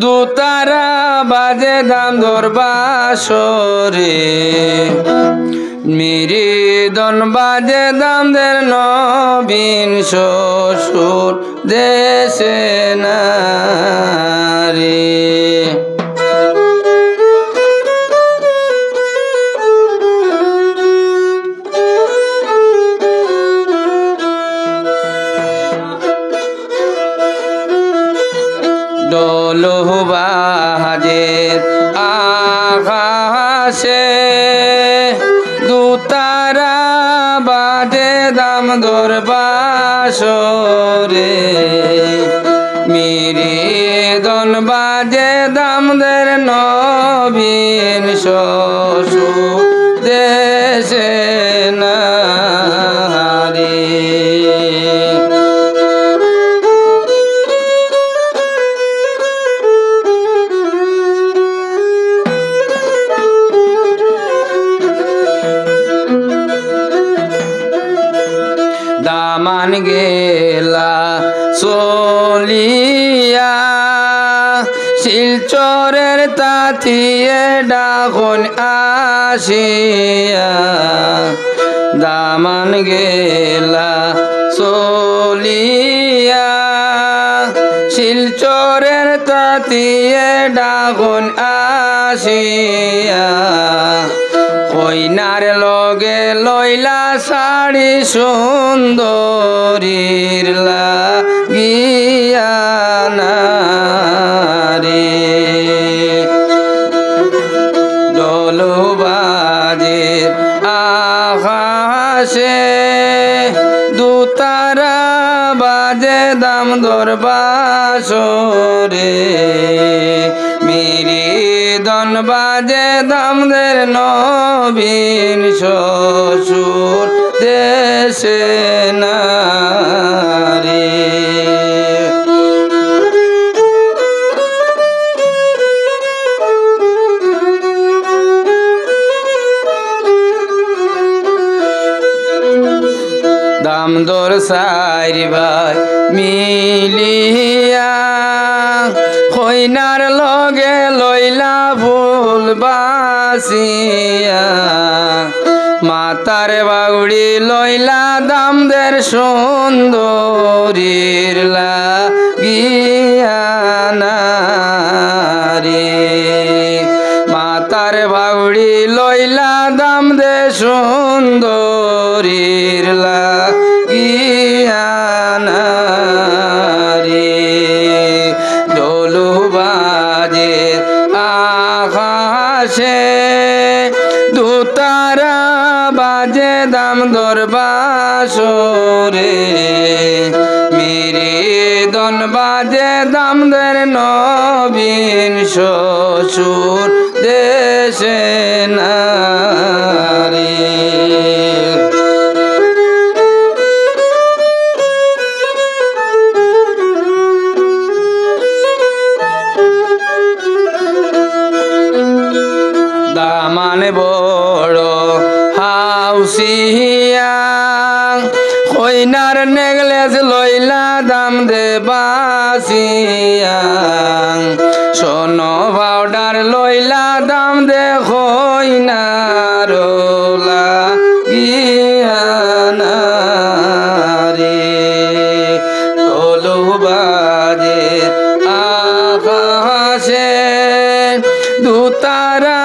দুতারা বাজে দাম দরবাসরে মৃদন বাজে দামদের নবীন শ্বশুর দেশে নারী ডোলো বাজে আকাশে দুতারা বাজে দাম দরবাসরে মৃদন বাজে দামদের নবীন শ্বশুর দেশে নারী দামান গেলা চলিয়া শিলচরের তাতিয়ে ডাকন আসিয়া দামান গেলা চলিয়া শিলচরের তাতিয়ে ডাকন আসিয়া কইনার লগে লইলা শাড়ি সুন্দরীর লাগিয়া নারে ডোলো বাজে আকাশে দুতারা বাজে দাম দরবাসরে মৃদন বাজে দামদের নবীন শ্বশুর দেশে নারী দাম দর সাইরি ভাই মিলিয়া কইনার লগে লইলা ফুল বাসিয়া মাতার বাউড়ি লইলা দামদের সুন্দরীর লাগিয়া নারী মাতার বাউড়ি লইলা দামদে সুন্দরীর লাগিয়া নারী ডোলো বাজে আকাশে দুতারা বাজে দাম দরবাসরে মৃদন বাজে দামদের নবীন শ্বশুর দেশে নারী দামান বড় হাউসিয়া কইনার নেকলেস লইলা দাম দে বাসিয়া সোনো পাউডার লইলা দাম দে কইনার লাগিয়া নারী ডোলো বাজে আকাশে দুতারা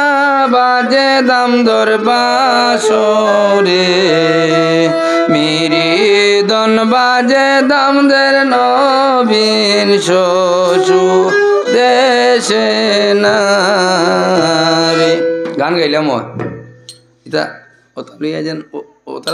বাজে দাম দরবাসরে মৃদন বাজে দামদের নবীন শ্বশুর দেশে নারী গান গাইলাম এটা ওটা